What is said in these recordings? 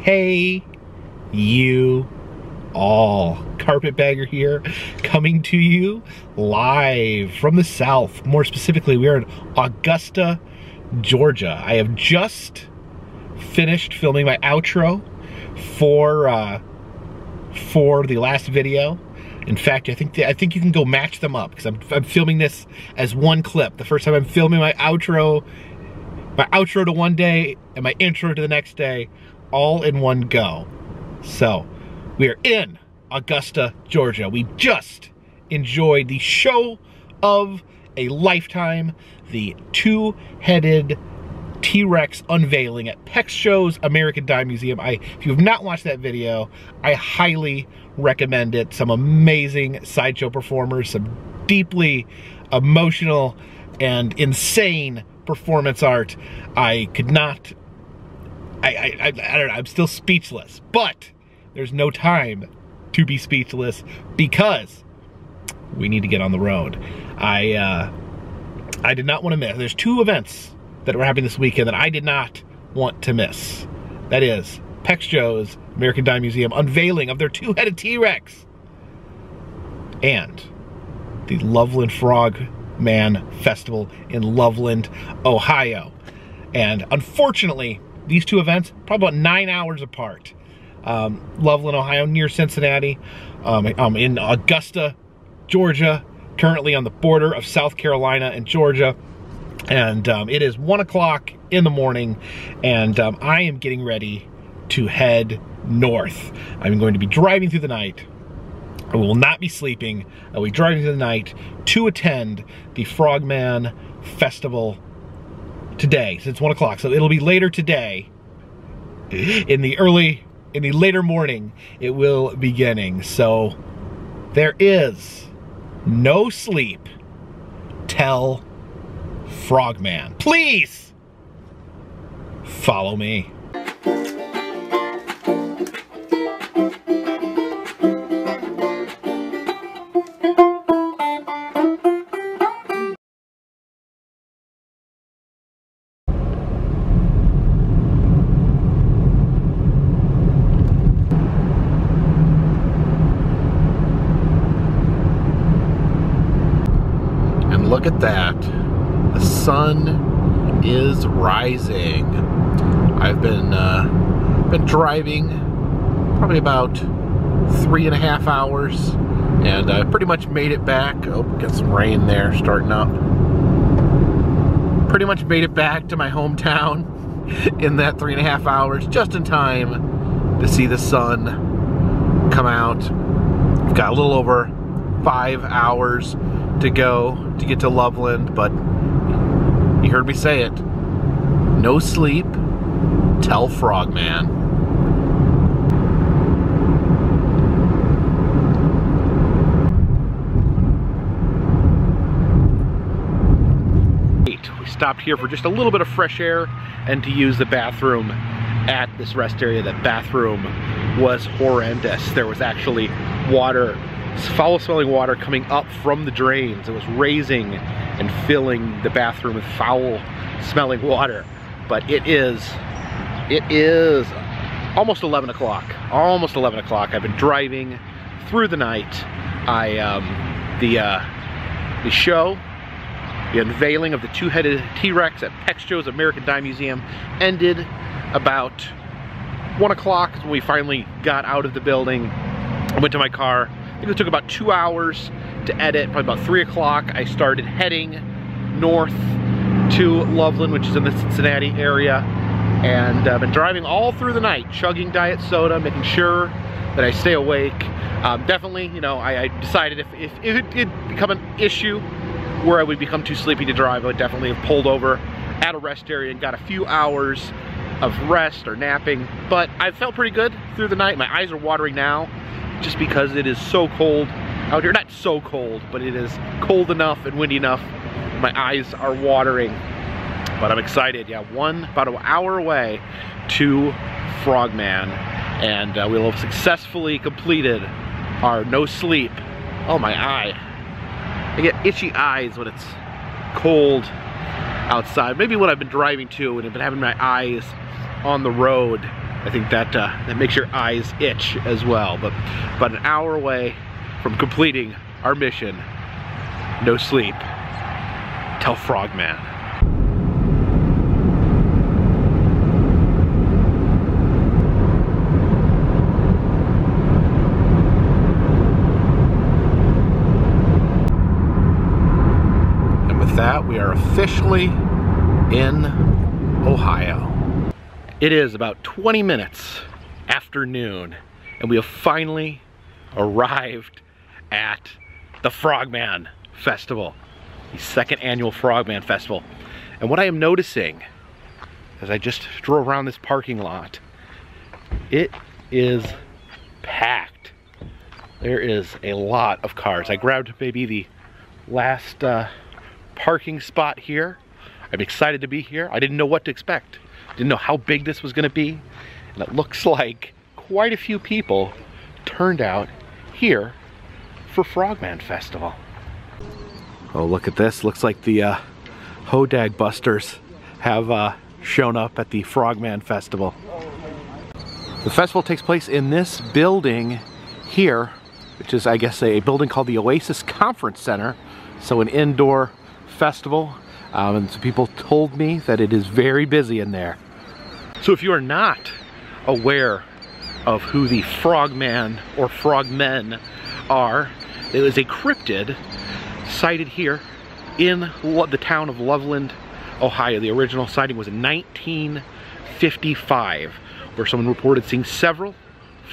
Hey, you all. Carpetbagger here, coming to you live from the South. More specifically, we are in Augusta, Georgia. I have just finished filming my outro for the last video. In fact, I think you can go match them up because I'm filming this as one clip. The first time I'm filming my outro to one day and my intro to the next day, all in one go. So, we are in Augusta, Georgia. We just enjoyed the show of a lifetime, the two-headed T-Rex unveiling at Peck Show's American Dime Museum. If you have not watched that video, I highly recommend it. Some amazing sideshow performers, some deeply emotional and insane performance art. I don't know, I'm still speechless, but there's no time to be speechless because we need to get on the road. I did not want to miss. There's two events that were happening this weekend that I did not want to miss. That is Peck Show's American Dime Museum unveiling of their two-headed T-Rex and the Loveland Frogman Festival in Loveland, Ohio. And unfortunately, these two events, probably about 9 hours apart. Loveland, Ohio, near Cincinnati. In Augusta, Georgia, currently on the border of South Carolina and Georgia. And it is 1 o'clock in the morning, and I am getting ready to head north. I'm going to be driving through the night. I will not be sleeping. I will be driving through the night to attend the Frogman Festival today. So it's 1 o'clock, so it'll be later today. In the later morning, it will be beginning. So there is no sleep till Frogman. Please follow me. And look at that. The sun is rising. I've been driving probably about 3.5 hours, and I pretty much made it back. Oh, got some rain there starting up. Pretty much made it back to my hometown in that 3.5 hours, just in time to see the sun come out. I've got a little over 5 hours to go to get to Loveland, but you heard me say it. No sleep till Frogman. We stopped here for just a little bit of fresh air and to use the bathroom at this rest area. That bathroom was horrendous. There was actually water, foul-smelling water coming up from the drains. It was raising and filling the bathroom with foul-smelling water. But it is almost 11 o'clock. Almost 11 o'clock. I've been driving through the night. The show, the unveiling of the two-headed T-Rex at Peck Show's American Dime Museum ended about 1 o'clock when we finally got out of the building. I went to my car. I think it took about 2 hours to edit. Probably about 3 o'clock, I started heading north to Loveland, which is in the Cincinnati area. And I've been driving all through the night, chugging diet soda, making sure that I stay awake. Definitely, you know, I decided if it did become an issue where I would become too sleepy to drive, I would definitely have pulled over at a rest area and got a few hours of rest or napping. But I felt pretty good through the night. My eyes are watering now, just because it is so cold out here. Not so cold, but it is cold enough and windy enough. My eyes are watering, but I'm excited. Yeah, about an hour away to Frogman, and we'll have successfully completed our no sleep. Oh, my eye. I get itchy eyes when it's cold outside. Maybe what I've been driving to and I've been having my eyes on the road I think that that makes your eyes itch as well. But about an hour away from completing our mission, no sleep till Frogman. And with that, we are officially in Ohio. It is about 20 minutes after noon, and we have finally arrived at the Frogman Festival, the second annual Frogman Festival. And what I am noticing as I just drove around this parking lot, it is packed. There is a lot of cars. I grabbed maybe the last parking spot here. I'm excited to be here. I didn't know what to expect. Didn't know how big this was gonna be. And it looks like quite a few people turned out here for Frogman Festival. Oh, look at this. Looks like the Hodag Busters have shown up at the Frogman Festival. The festival takes place in this building here, which is, I guess, a building called the Oasis Conference Center. So an indoor festival. And some people told me that it is very busy in there. So if you are not aware of who the Frogman or Frogmen are, it is a cryptid sighted here in the town of Loveland, Ohio. The original sighting was in 1955, where someone reported seeing several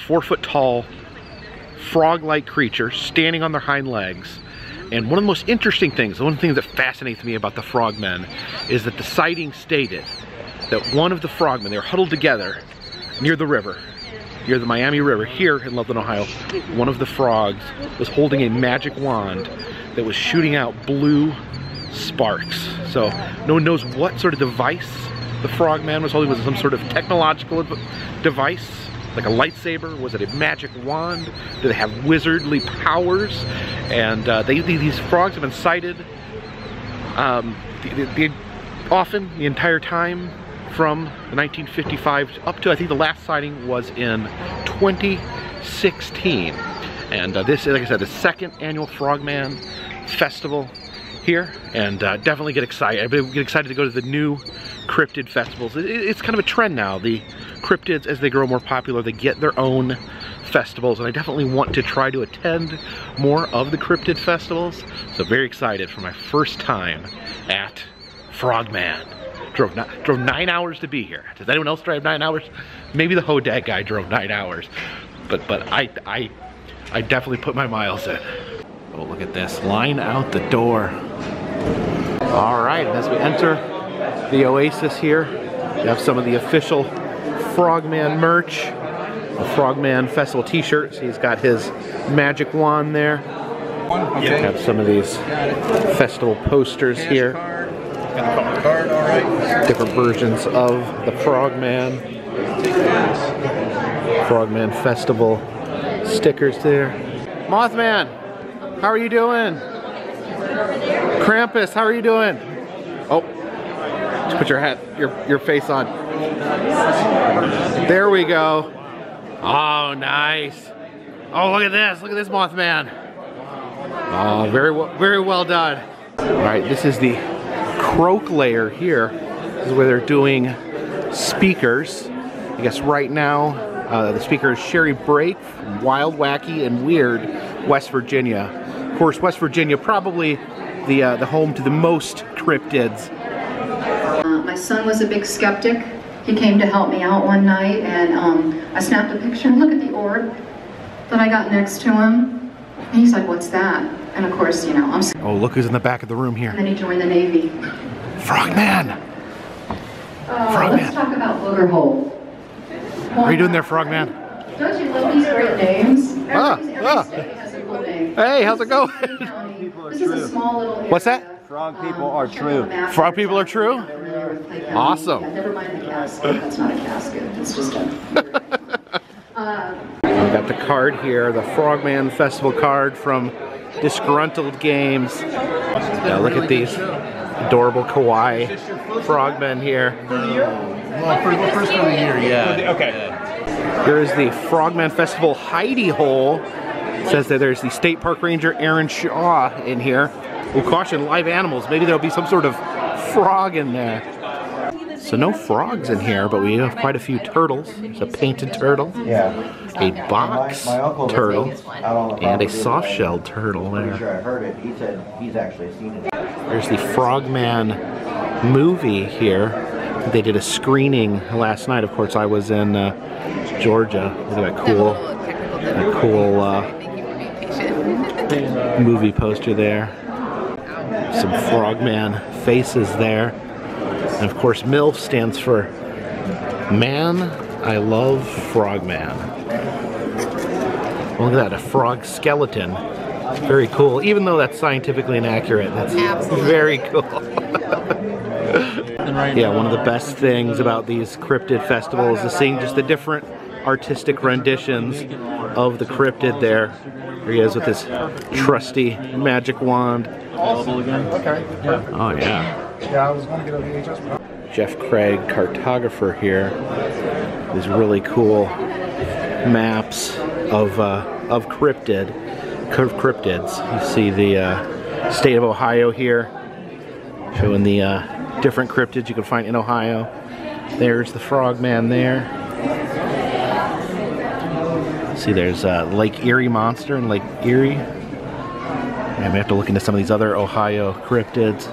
4-foot tall frog-like creatures standing on their hind legs. And one of the most interesting things, one of the things that fascinates me about the Frogmen, is that the sighting stated that one of the frogmen, they were huddled together near the river, near the Miami River, here in Loveland, Ohio. One of the frogs was holding a magic wand that was shooting out blue sparks. So no one knows what sort of device the Frogman was holding. Was it some sort of technological device, like a lightsaber? Was it a magic wand? Do they have wizardly powers? And these frogs have been sighted often, the entire time, from 1955 up to, I think the last sighting was in 2016. And this is, like I said, the second annual Frogman Festival here, and definitely get excited. I get excited to go to the new cryptid festivals. It's kind of a trend now. The cryptids, as they grow more popular, they get their own festivals, and I definitely want to try to attend more of the cryptid festivals. So very excited for my first time at Frogman. Drove 9 hours to be here. Does anyone else drive 9 hours? Maybe the Hodag guy drove 9 hours, but I definitely put my miles in. Oh, look at this, line out the door. All right, as we enter the Oasis here, we have some of the official Frogman merch, the Frogman Festival t-shirts. He's got his magic wand there. We have some of these festival posters here. Different versions of the Frogman Festival stickers there. Mothman, how are you doing? Krampus, how are you doing? Oh, just put your hat, your face on. There we go. Oh, nice. Oh, look at this Mothman. Oh, very well done. All right, this is the Croak layer here. This is where they're doing speakers. I guess right now the speaker is Sherry Brake from Wild, Wacky, and Weird, West Virginia. Of course, West Virginia probably the home to the most cryptids. My son was a big skeptic. He came to help me out one night, and I snapped a picture. Look at the orb that I got next to him. And he's like, "What's that?" And of course, you know, I'm. Oh, look who's in the back of the room here. And then he joined the Navy. Frogman. Frogman. Let's talk about Booger Hole. How are you doing there, Frogman? Don't you love these great names? Every state has a cool name. Hey, how's it going? This is a small little area. What's that? Frog people are true. Frog people are true? Awesome. Yeah, never mind the casket. That's not a casket. It's just a... We've got the card here, the Frogman Festival card from Disgruntled Games. Yeah, look at these adorable kawaii frogmen here. Well, first of the year, yeah. Okay. Here is the Frogman Festival hidey hole. It says that there's the State Park Ranger Aaron Shaw in here. We'll caution live animals. Maybe there'll be some sort of frog in there. So no frogs in here, but we have quite a few turtles. There's a painted turtle, a box turtle, and a soft-shelled turtle there. I heard it. He said he's actually seen it. There's the Frogman movie here. They did a screening last night. Of course, I was in Georgia. Look at that cool movie poster there. Some Frogman faces there. And of course, MILF stands for Man, I Love Frogman. Look at that, a frog skeleton. Very cool. Even though that's scientifically inaccurate, that's very cool. Yeah, one of the best things about these cryptid festivals is seeing just the different artistic renditions of the cryptid there. Here he is with his trusty magic wand. Okay. Oh yeah. Yeah, I was going to get a VHS. Jeff Craig, cartographer here. These really cool maps of cryptids. You see the state of Ohio here, showing the different cryptids you can find in Ohio. There's the Frogman there. See, there's Lake Erie Monster in Lake Erie. And we have to look into some of these other Ohio cryptids.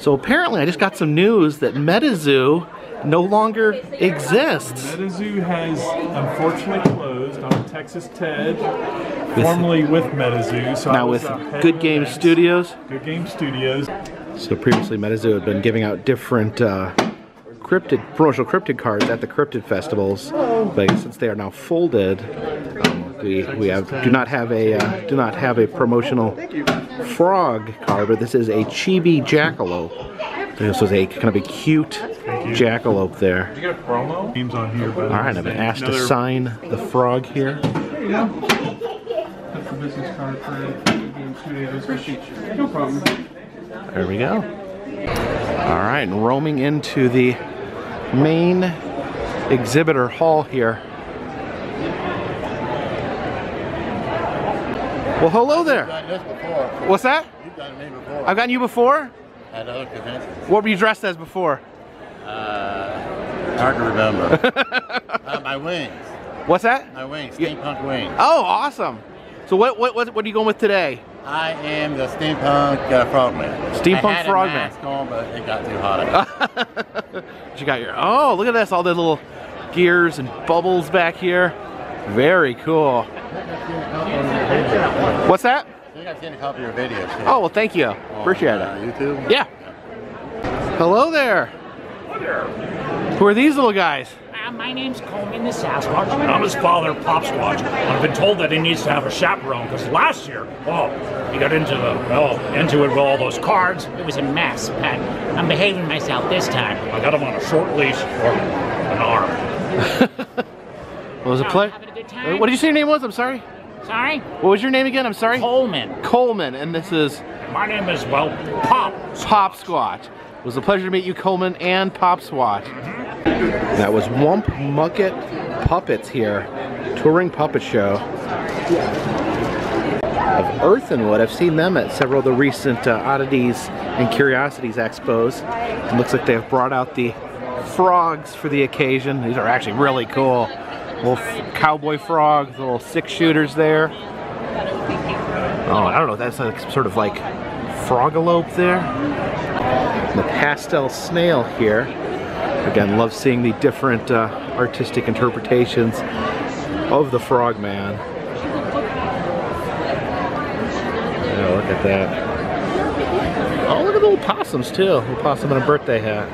So apparently I just got some news that MetaZoo no longer exists. MetaZoo has unfortunately closed on Texas TED, formerly with MetaZoo. So now with Good Game Studios. Good Game Studios. So previously MetaZoo had been giving out different promotional cryptid cards at the cryptid festivals, but since they are now folded, we do not have a promotional frog card, but this is a chibi jackalope. This was a kind of a cute jackalope there. Did you get a promo? Names on here. All right, I've been asked to sign the frog here. There you go. That's the business card for Good Game Studios. No problem. There we go. All right, and roaming into the main exhibitor hall here. Well, hello there. You've done this before. What's that? You've done me before. I've gotten you before? At other conventions. What were you dressed as before? Hard to remember. My wings. What's that? My wings. Steampunk wings. Oh, awesome. So what are you going with today? I am the Steampunk Frogman. Steampunk Frogman. I had a mask on, but it got too hot. You got your, oh, look at this, all the little gears and bubbles back here. Very cool. What's that? I think I've seen a couple of your videos too. Oh, well, thank you. Appreciate it. YouTube? Yeah. Hello there. Hello there. Who are these little guys? My name's Coleman the Sasquatch. I'm his father, Popsquatch. I've been told that he needs to have a chaperone because last year, he got into it with all those cards. It was a mess, but I'm behaving myself this time. I got him on a short leash or an arm. What was it play? Having a good time? What did you say your name was? I'm sorry. Sorry? What was your name again? I'm sorry. Coleman. Coleman, and this is My name is, well, Pop. Popsquatch. It was a pleasure to meet you, Coleman and Popsquatch. That was Wump Mucket Puppets here, touring puppet show of Earth and Wood. I've seen them at several of the recent Oddities and Curiosities expos. It looks like they have brought out the frogs for the occasion. These are actually really cool. Little cowboy frogs, little 6-shooters there. Oh, I don't know, that's like sort of like frogalope there. And the pastel snail here. Again, love seeing the different artistic interpretations of the Frogman. Yeah, look at that. Oh, look at the little possums too. A little possum in a birthday hat.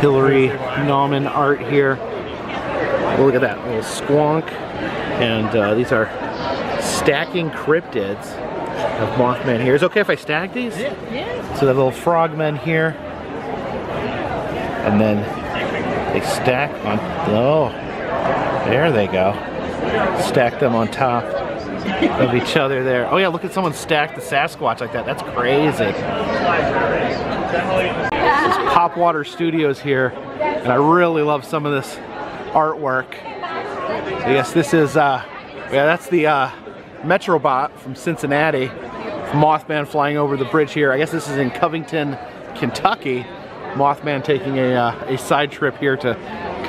Hillary Nauman art here. Oh, look at that little squonk. And these are stacking cryptids of Mothman here. Is it okay if I stack these? Yeah. So the little frogmen here. And then they stack on, oh, there they go. Stack them on top of each other there. Oh yeah, look at someone stack the Sasquatch like that. That's crazy. This is Popwater Studios here And I really love some of this artwork. I guess this is, yeah, that's the Metrobot from Cincinnati. Mothman flying over the bridge here. I guess this is in Covington, Kentucky. Mothman taking a side trip here to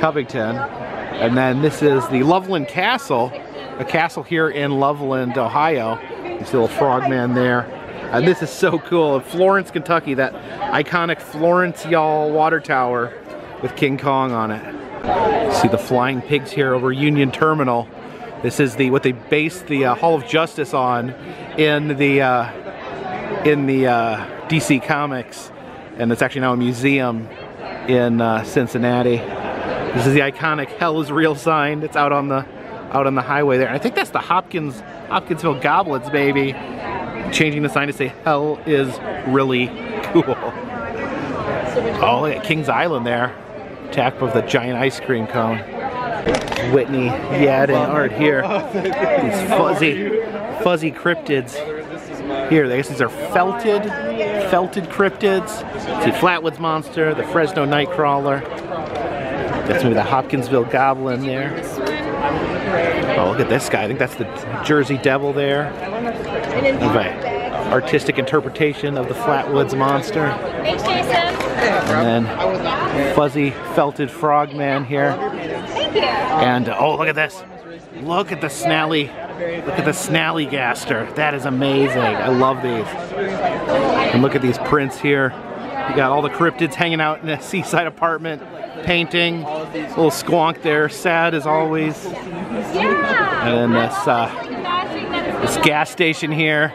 Covington. And then this is the Loveland Castle, a castle here in Loveland, Ohio. You see a little frogman there. And this is so cool. In Florence, Kentucky, that iconic Florence, y'all, water tower with King Kong on it. See the flying pigs here over Union Terminal. This is what they based the Hall of Justice on in the DC Comics, and it's actually now a museum in Cincinnati. This is the iconic "Hell is Real" sign that's out on the highway there. And I think that's the Hopkinsville Goblins, baby, changing the sign to say "Hell is really cool." Oh, look at Kings Island there, attacked with the giant ice cream cone. Whitney Yadin art here. These fuzzy cryptids here. I guess these are felted cryptids. See Flatwoods Monster, the Fresno Nightcrawler. That's maybe the Hopkinsville Goblin there. Oh, look at this guy. I think that's the Jersey Devil there. Artistic interpretation of the Flatwoods Monster. Thanks, Jason. And then fuzzy felted frogman here. Thank you. And oh, look at this. Look at the Snallygaster. That is amazing. I love these. And look at these prints here. You got all the cryptids hanging out in a seaside apartment, painting. Little squonk there, sad as always. Yeah. And then this gas station here.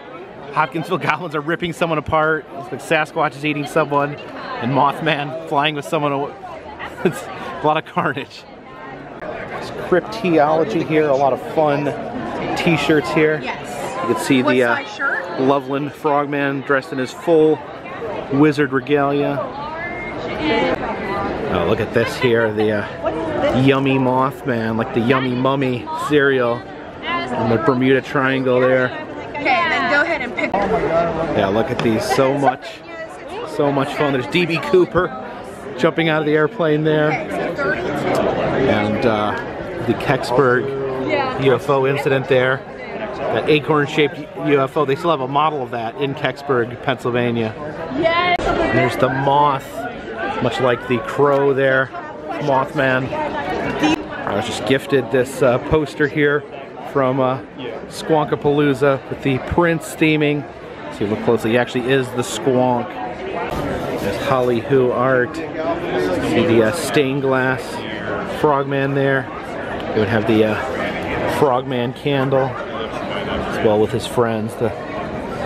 Hopkinsville Goblins are ripping someone apart. Looks like Sasquatch is eating someone, and Mothman flying with someone. It's a lot of carnage. There's cryptology here, a lot of fun t-shirts here. Yes. You can see What the size shirt? Loveland Frogman dressed in his full wizard regalia. Oh, look at this here, the yummy Mothman, like the Yummy Mummy cereal. And the Bermuda Triangle there. Okay, then go ahead and pick. Yeah, look at these. So much fun. There's DB Cooper jumping out of the airplane there. And the Kecksburg UFO incident there. That acorn-shaped UFO. They still have a model of that in Kecksburg, Pennsylvania. Yes. And there's the moth, much like the crow there, Mothman. I was just gifted this poster here from Squonkapalooza with the Prince theming. See, look closely, he actually is the squonk. There's Holly Who art. See the stained glass frogman there. He would have the frogman candle, as well with his friends, the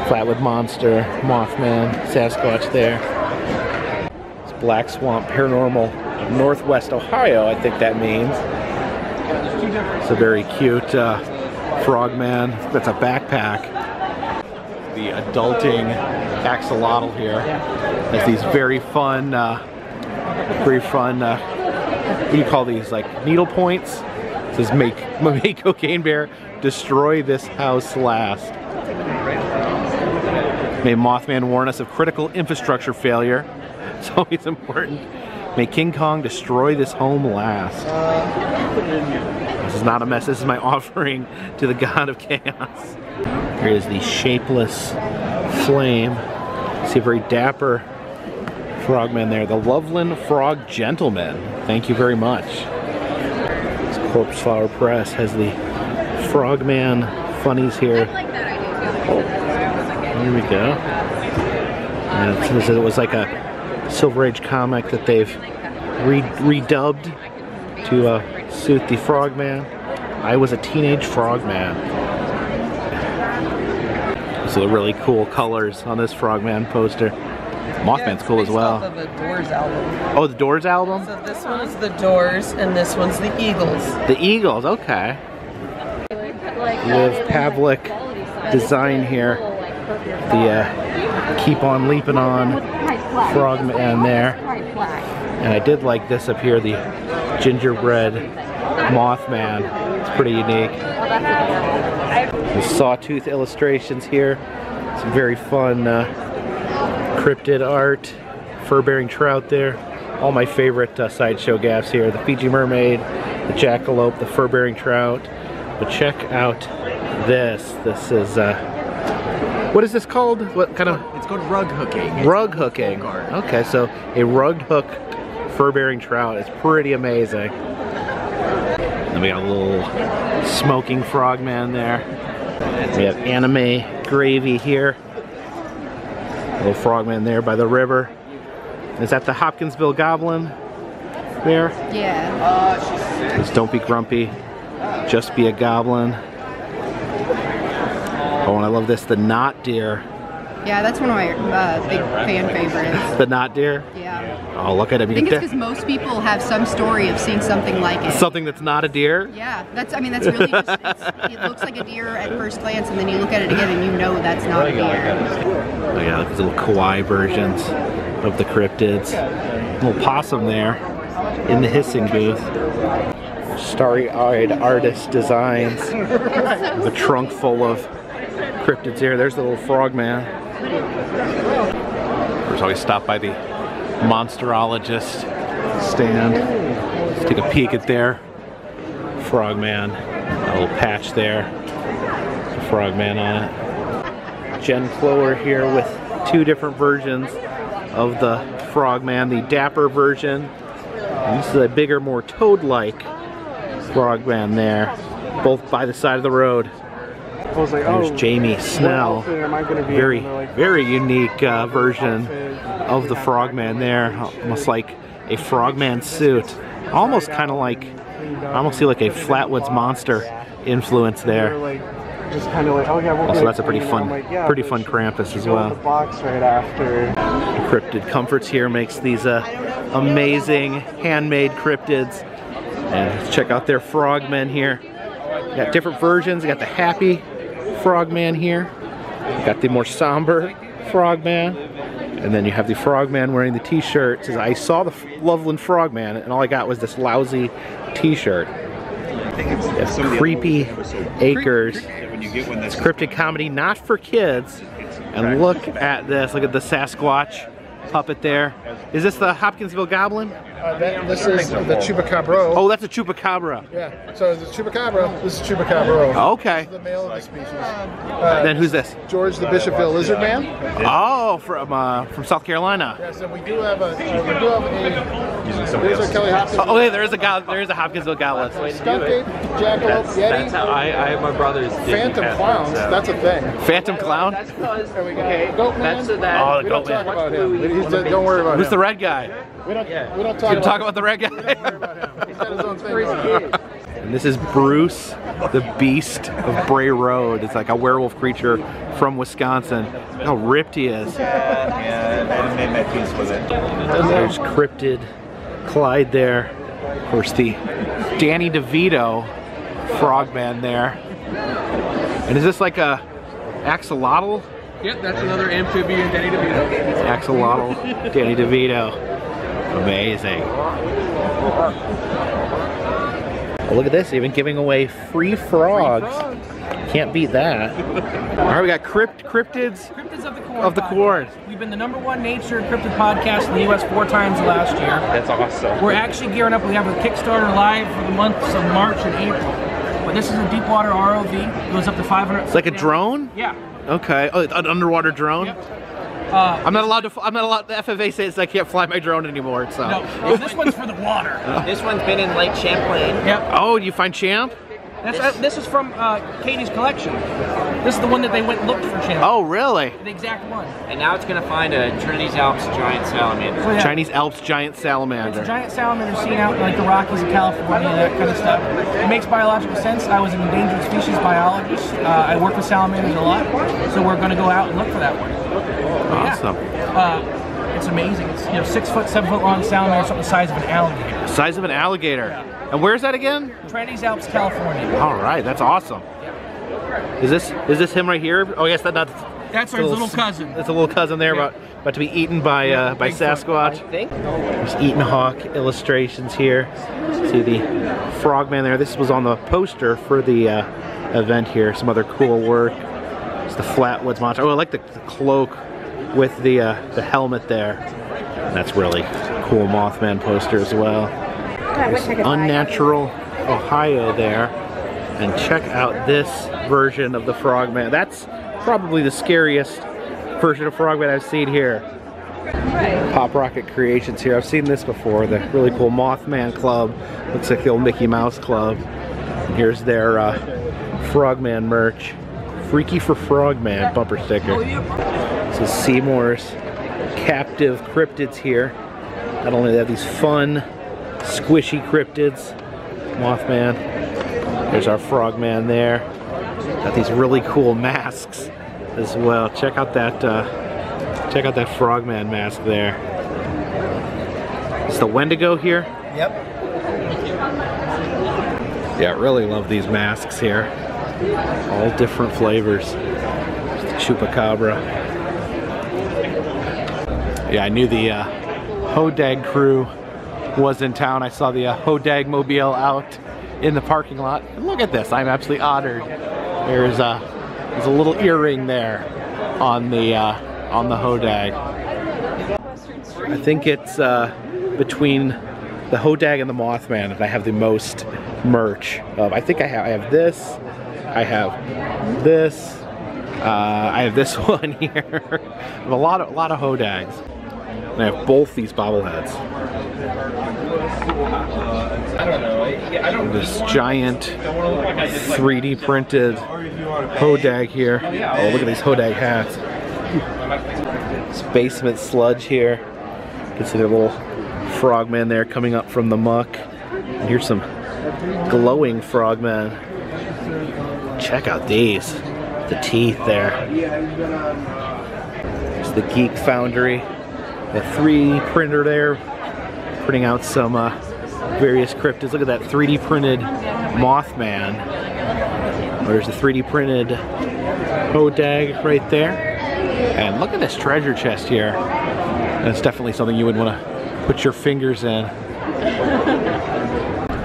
Flatwood Monster, Mothman, Sasquatch there. It's Black Swamp Paranormal Northwest Ohio, I think that means. It's a very cute frogman. That's a backpack. The adulting axolotl here. There's these very fun, what do you call these, like needle points? It says make Cocaine Bear destroy this house last. May Mothman warn us of critical infrastructure failure. It's always important. May King Kong destroy this home last. This is not a mess, this is my offering to the god of chaos. Here is the shapeless flame. See a very dapper frogman there. The Loveland Frog Gentleman. Thank you very much. This Corpse Flower Press has the frogman funnies here. Here we go. And it was like a Silver Age comic that they've redubbed to suit the frogman. I was a teenage frogman. So really cool colors on this frogman poster. Mothman's cool as well. Off of the Doors album. Oh, the Doors album? So this one is the Doors and this one's the Eagles. The Eagles, okay. With Pavlik design here. The Keep On Leaping On frogman there. And I did like this up here, the gingerbread Mothman. It's pretty unique. The sawtooth illustrations here. Some very fun cryptid art. Fur-bearing trout there. all my favorite sideshow gaffs here. The Fiji mermaid, the jackalope, the fur-bearing trout. But check out this. This is, what is this called? What kind of? It's called rug hooking. Rug hooking. Okay, so a rug hook fur-bearing trout. It's pretty amazing. Then we got a little smoking frogman there. We have anime gravy here. Little frogman there by the river. Is that the Hopkinsville Goblin there? Yeah. Just don't be grumpy, just be a goblin. Oh, and I love this, the knot deer. Yeah, that's one of my big fan favorites. The knot deer? Yeah. Oh, look at him. I think it's because most people have some story of seeing something like it. Something that's not a deer? Yeah, that's really just, it looks like a deer at first glance, and then you look at it again and you know that's not a deer. Oh yeah, like these little kawaii versions of the cryptids. Little possum there in the hissing booth. Starry-eyed artist designs. A trunk full of cryptids here. There's the little frogman. We're always stopped by the monsterologist stand. Let's take a peek at their frogman. A little patch there. There's a frogman on it. Jen Clower here with two different versions of the frogman. The dapper version. And this is a bigger, more toad-like frogman there. Both by the side of the road. I was like, There's Jamie Snell. Very, very unique version of the frogman there. Almost like a frogman suit. Almost kind of like, I almost see like a Flatwoods Monster influence there. Also, that's a pretty fun Krampus as well. Cryptid Comforts here makes these amazing handmade cryptids. And let's check out their frogmen here. You got different versions. You got the happy frogman here. You got the more somber frogman. And then you have the frogman wearing the t-shirt. It says, I saw the Loveland Frogman, and all I got was this lousy t-shirt. It's Creepy Acres. It's cryptid comedy, not for kids. And look at this. Look at the Sasquatch puppet there. Is this the Hopkinsville Goblin? This is the Chupacabra. Oh, that's a Chupacabra. Yeah, so the Chupacabra, this is Chupacabra. Okay. This is the male of the species. Then who's this? George the Bishopville Lizard Man. Oh, from South Carolina. Yes, and we do have a, there's a Kelly Hopkins. Oh, yeah, there is a Hopkinsville Goblin. Skunk Ape, Jackalope, Yeti. That's how I my brother's Phantom Clowns, that's a thing. Phantom Clown? There we go. Goat Man. Oh, the we Goat don't talk Man. about him. Don't worry about him. Who's the red guy? We don't You talk about the red guy? Don't worry about him. He's got his own thing going on. And this is Bruce, the Beast of Bray Road. It's like a werewolf creature from Wisconsin. Look how ripped he is. I made my peace with it. There's Cryptid Clyde there. Of course, the Danny DeVito frogman there. And is this like a axolotl? Yep, that's another amphibian Danny DeVito. Axolotl Danny DeVito. Amazing. Oh, look at this, they've been giving away free frogs. Can't beat that. All right, we got cryptids of the Corn. We've been the #1 nature cryptid podcast in the U.S. 4 times last year. That's awesome. We're actually gearing up. We have a Kickstarter live for the months of March and April. But this is a deep water ROV. It goes up to 500. It's like a drone? Yeah. Okay. Oh, it's an underwater drone? Yep. I'm not allowed to. The FFA says I can't fly my drone anymore. So. No, this one's for the water. This one's been in Lake Champlain. Yep. Oh, you find Champ? This is from Katie's collection. This is the one that they went and looked for Champ. Oh, really? The exact one. And now it's going to find a Trinity's Alps giant salamander. So, yeah. Chinese Alps giant salamander. It's a giant salamander seen out in like the Rockies of California, that kind of stuff. It makes biological sense. I was an endangered species biologist. I work with salamanders a lot, so we're going to go out and look for that one. Awesome. Yeah. It's amazing. It's 6 foot, 7 foot long salamander, something the size of an alligator. Size of an alligator. Yeah. And where's that again? Trinity's Alps, California. All right, that's awesome. Is this him right here? Oh yes, that's our little cousin. It's a little cousin there, about to be eaten by Sasquatch. I think. There's Eaton Hawk illustrations here. See the frogman there. This was on the poster for the event here. Some other cool work. It's the Flatwoods Monster. Oh, I like the cloak with the helmet there. That's really cool Mothman poster as well. There's Unnatural Ohio there. And check out this version of the Frogman. That's probably the scariest version of Frogman I've seen here. Pop Rocket Creations here. I've seen this before. The really cool Mothman Club. Looks like the old Mickey Mouse Club. And here's their Frogman merch. Freaky for Frogman bumper sticker. This is Seymour's captive cryptids here. Not only do they have these fun, squishy cryptids, Mothman. There's our Frogman there. Got these really cool masks as well. Check out that Frogman mask there. Is the Wendigo here? Yep. Yeah, I really love these masks here. All different flavors. Chupacabra. Yeah, I knew the Hodag crew was in town. I saw the Hodag mobile out in the parking lot. And look at this, I'm absolutely honored. There's a little earring there on the Hodag. I think it's between the Hodag and the Mothman that I have the most merch of. I think I have this. I have this. I have this one here. I have a lot of Hodags. And I have both these bobbleheads. This giant 3D printed Hodag here. Oh, look at these Hodag hats. This basement sludge here. You can see the little Frogman there coming up from the muck. And here's some glowing Frogman. Check out these. The teeth there. There's the Geek Foundry. The 3D printer there. Printing out some various cryptids. Look at that 3D printed Mothman. There's the 3D printed Hodag right there. And look at this treasure chest here. That's definitely something you would want to put your fingers in.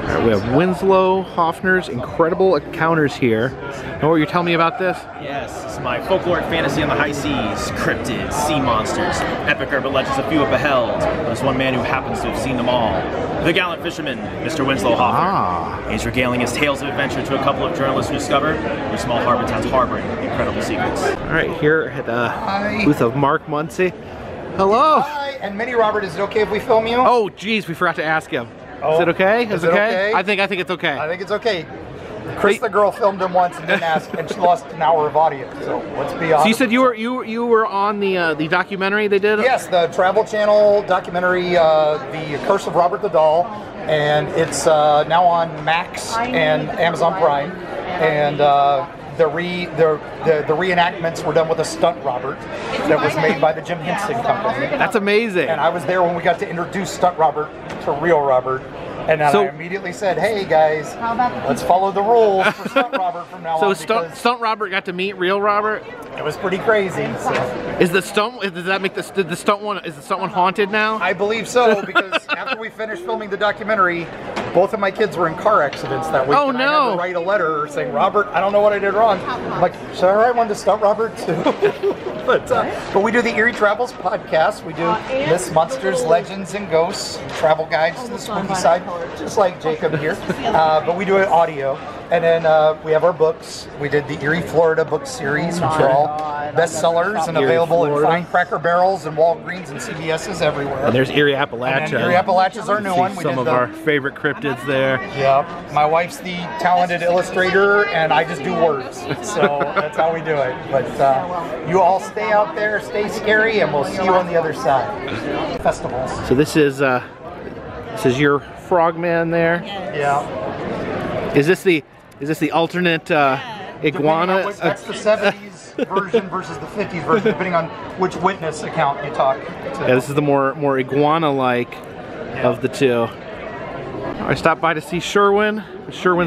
Alright, we have Winslow Hoffner's Incredible Encounters here. Know what you're telling me about this? Yes, it's my folkloric fantasy on the high seas. Cryptids, sea monsters, epic urban legends a few have beheld. There's one man who happens to have seen them all. The gallant fisherman, Mr. Winslow Hoffner. He's regaling his tales of adventure to a couple of journalists who discover their small harbor towns harboring incredible secrets. Alright, here at the booth of Mark Muncie. Hello! Hi, and Mini Robert, is it okay if we film you? Oh, geez, we forgot to ask him. Oh, is it okay? Is it okay? I think it's okay. I think it's okay. Chris, the girl, filmed him once and didn't ask, and she lost an hour of audience. So let's be honest. So you said you were on the documentary they did? Yes, the Travel Channel documentary, The Curse of Robert the Doll, and it's now on Max and Amazon Prime, and the reenactments were done with a stunt Robert that was made by the Jim Henson Company. That's amazing. And I was there when we got to introduce Stunt Robert to real Robert. And then I immediately said, hey guys, let's follow the rules for Stunt Robert from now on. So Stunt Robert got to meet real Robert? It was pretty crazy. So. Is the stunt, does that make is the stunt one haunted now? I believe so, because after we finished filming the documentary, both of my kids were in car accidents that week. Oh and no! I had to write a letter saying, Robert, I don't know what I did wrong. I'm like, should I write one to Stunt Robert too? But we do the Eerie Travels podcast. We do Myths, Monsters, Legends, and Ghosts, travel guides to the spooky side, just like Jacob here. But we do it audio. And then we have our books. We did the Erie, Florida book series, which are all bestsellers and available in fine Cracker Barrels and Walgreens and CVS's everywhere. And there's Erie Appalachia. And Erie Appalachia's our new one. We some of our favorite cryptids there. Yeah. My wife's the talented illustrator, and I just do words. So that's how we do it. But you all stay out there, stay scary, and we'll see you on the other side. Festivals. So this is your Frogman there. Yeah. Is this the alternate iguana? That's the 70s version versus the 50s version, depending on which witness account you talk to. Yeah, this is the more iguana-like of the two. I stopped by to see Sherwin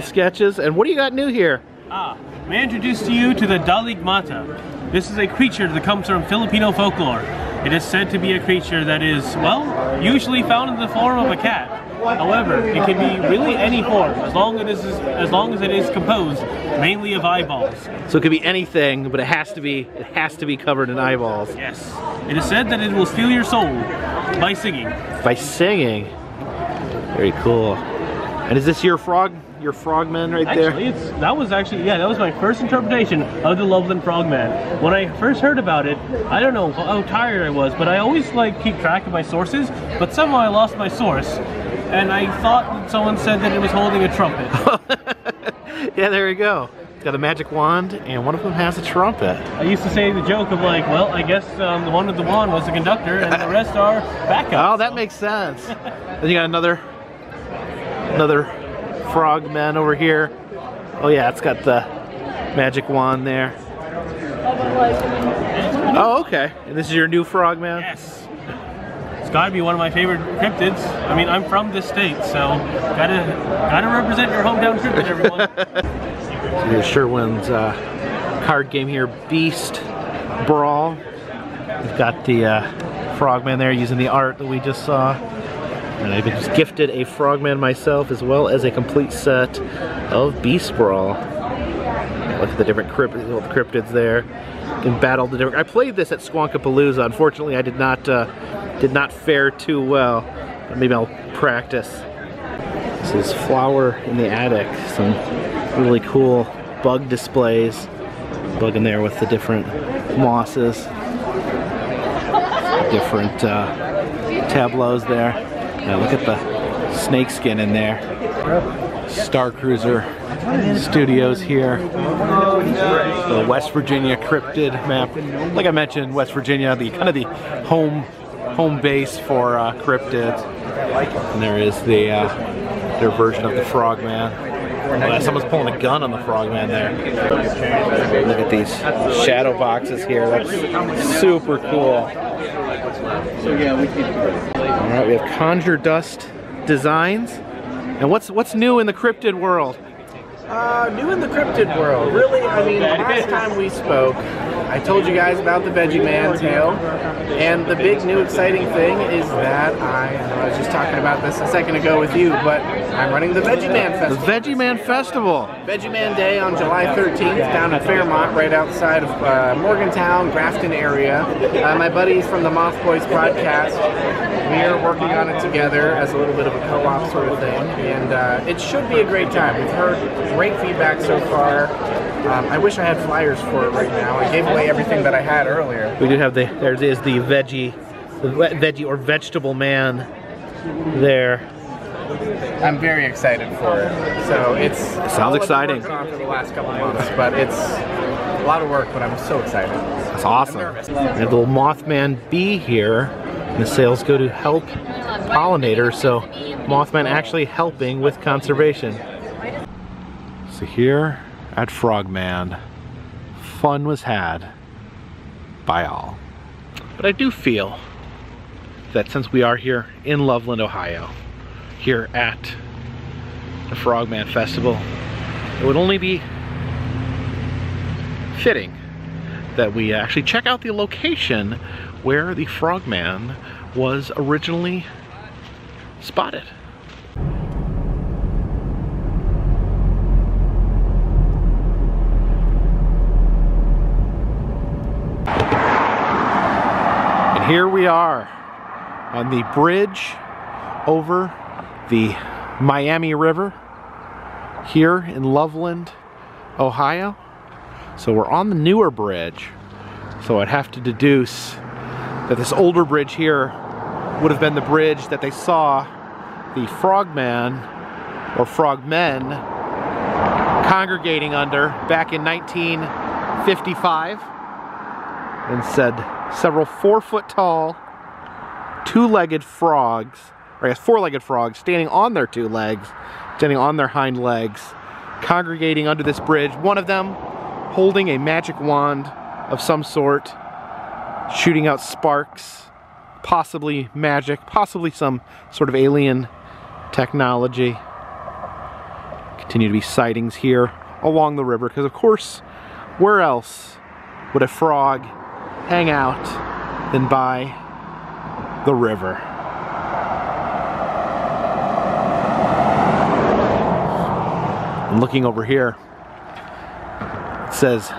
Sketches, and what do you got new here? May I introduce to you to the Daligmata. This is a creature that comes from Filipino folklore. It is said to be a creature that is, well, usually found in the form of a cat. However, it can be really any form, as long as it is composed mainly of eyeballs. So it could be anything, but it has to be covered in eyeballs. Yes. It is said that it will steal your soul by singing. By singing. Very cool. And is this your frogman right there? Actually, that was my first interpretation of the Loveland Frogman. When I first heard about it, I don't know how tired I was, but I always keep track of my sources, but somehow I lost my source. And I thought that someone said that it was holding a trumpet. Yeah, there you go. It's got a magic wand, and one of them has a trumpet. I used to say the joke of well, I guess the one with the wand was the conductor, and the rest are backups. Oh, that makes sense. Then you got another frogman over here. Oh yeah, it's got the magic wand there. Oh, okay. And this is your new frogman? Yes. It's gotta be one of my favorite cryptids. I mean, I'm from this state, so gotta represent your hometown cryptid, everyone. So here's Sherwin's card game here, Beast Brawl. We've got the frogman there using the art that we just saw. And I've been gifted a frogman myself, as well as a complete set of Beast Brawl. Look at the different cryptids there. You can battle the different. I played this at Squonkapalooza. Unfortunately, I did not fare too well. But maybe I'll practice. This is Flower in the Attic. Some really cool bug displays. Bug in there with the different mosses, different tableaus there. Now look at the snake skin in there. Star Cruiser Studios here. The West Virginia cryptid map. Like I mentioned, West Virginia, the home base for cryptids. And there is their version of the Frogman. Oh, someone's pulling a gun on the Frogman there. Look at these shadow boxes here. That's super cool. Alright, we have Conjure Dust Designs. And what's new in the cryptid world? New in the cryptid world. Really, I mean, last time we spoke, I told you guys about the Veggie Man tale. And the big new exciting thing is that I was just talking about this a second ago with you, but I'm running the Veggie Man Festival. The Veggie Man Festival. Veggie Man Day on July 13th down in Fairmont, right outside of Morgantown, Grafton area. My buddies from the Moth Boys podcast, we are working on it together as a little bit of a co-op sort of thing. And it should be a great time. We've heard great feedback so far. I wish I had flyers for it right now. I gave away everything that I had earlier. We do have there is the veggie or vegetable man there. I'm very excited for it. So it sounds exciting. I've been working on for the last couple months, but it's a lot of work. But I'm so excited. That's awesome. We have the little Mothman bee here. And the sales go to help pollinators, so Mothman actually helping with conservation. So here at Frogman, fun was had by all. But I do feel that since we are here in Loveland, Ohio, here at the Frogman Festival, it would only be fitting that we actually check out the location where the Frogman was originally spotted. And here we are on the bridge over the Miami River here in Loveland, Ohio. So we're on the newer bridge, so I'd have to deduce that this older bridge here would have been the bridge that they saw the Frogman or Frogmen congregating under back in 1955, and said several 4-foot tall, two-legged frogs, or I guess four-legged frogs, standing on their two legs, standing on their hind legs, congregating under this bridge, one of them holding a magic wand of some sort, shooting out sparks, possibly magic, possibly some sort of alien technology. Continue to be sightings here along the river, because of course, where else would a frog hang out than by the river? And looking over here, it says,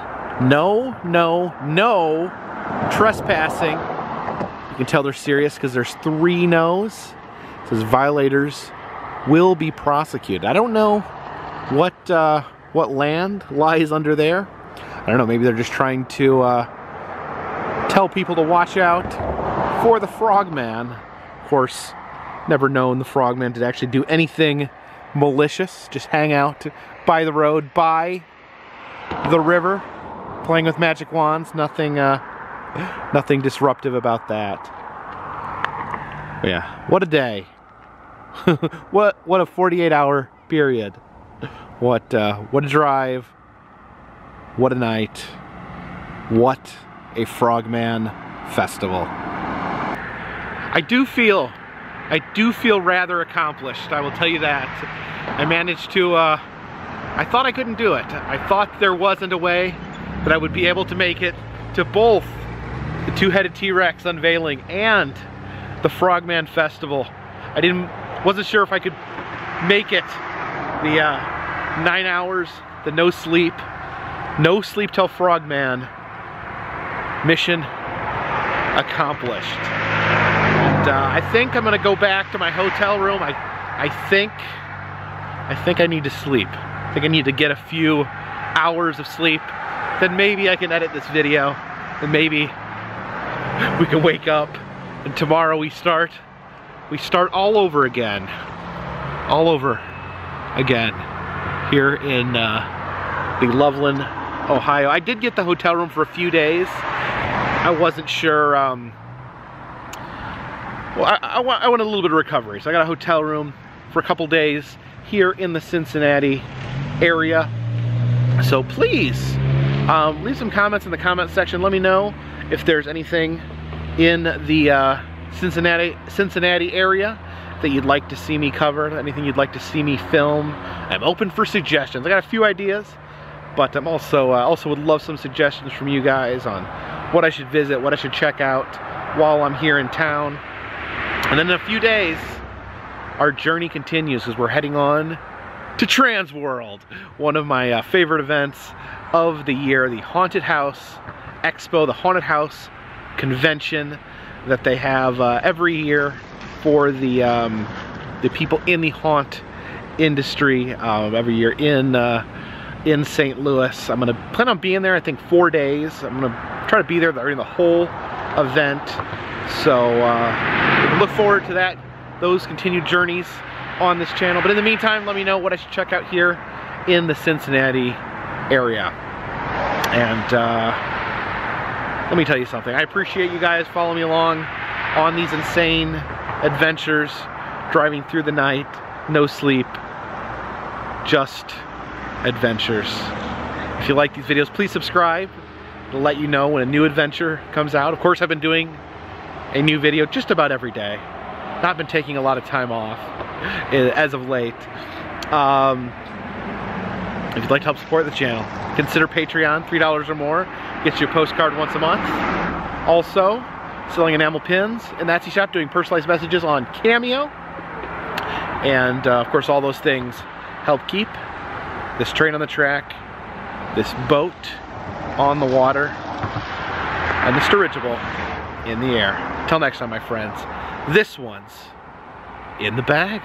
no, no, no trespassing. You can tell they're serious because there's 3 no's. It says violators will be prosecuted. I don't know what land lies under there. I don't know, maybe they're just trying to tell people to watch out for the Frogman. Of course, never known the Frogman to actually do anything malicious. Just hang out by the road, by the river, playing with magic wands. Nothing disruptive about that. But yeah, what a day. what a 48-hour period. What a drive. What a night. What a Frogman festival. I do feel rather accomplished, I will tell you that. I managed to, I thought I couldn't do it. I thought there wasn't a way that I would be able to make it to both the two-headed T-Rex unveiling and the Frogman Festival. I wasn't sure if I could make it the 9 hours, the no sleep till Frogman mission accomplished. And I think I'm gonna go back to my hotel room. I think I need to sleep. I think I need to get a few hours of sleep. Then maybe I can edit this video, and maybe we can wake up and tomorrow we start all over again. All over again here in the Loveland, Ohio. I did get the hotel room for a few days. I wasn't sure, well, I want a little bit of recovery. So I got a hotel room for a couple days here in the Cincinnati area. So please, leave some comments in the comment section. Let me know if there's anything in the Cincinnati area that you'd like to see me cover, anything you'd like to see me film. I'm open for suggestions. I got a few ideas, but I'm also would love some suggestions from you guys on what I should visit, what I should check out while I'm here in town. And then in a few days, our journey continues as we're heading on to Trans World, one of my favorite events of the year, the Haunted House Expo, the Haunted House Convention that they have every year for the people in the haunt industry every year in St. Louis. I'm gonna plan on being there, I think 4 days. I'm gonna try to be there during the whole event. So look forward to that, those continued journeys on this channel. But in the meantime, let me know what I should check out here in the Cincinnati area. And let me tell you something. I appreciate you guys following me along on these insane adventures, driving through the night, no sleep, just adventures. If you like these videos, please subscribe. It'll let you know when a new adventure comes out. Of course, I've been doing a new video just about every day. Not been taking a lot of time off as of late. If you'd like to help support the channel, consider Patreon. $3 or more gets you a postcard once a month. Also, selling enamel pins in the Etsy shop, doing personalized messages on Cameo. And of course, all those things help keep this train on the track, this boat on the water, and this dirigible in the air. Till next time, my friends, this one's in the bag.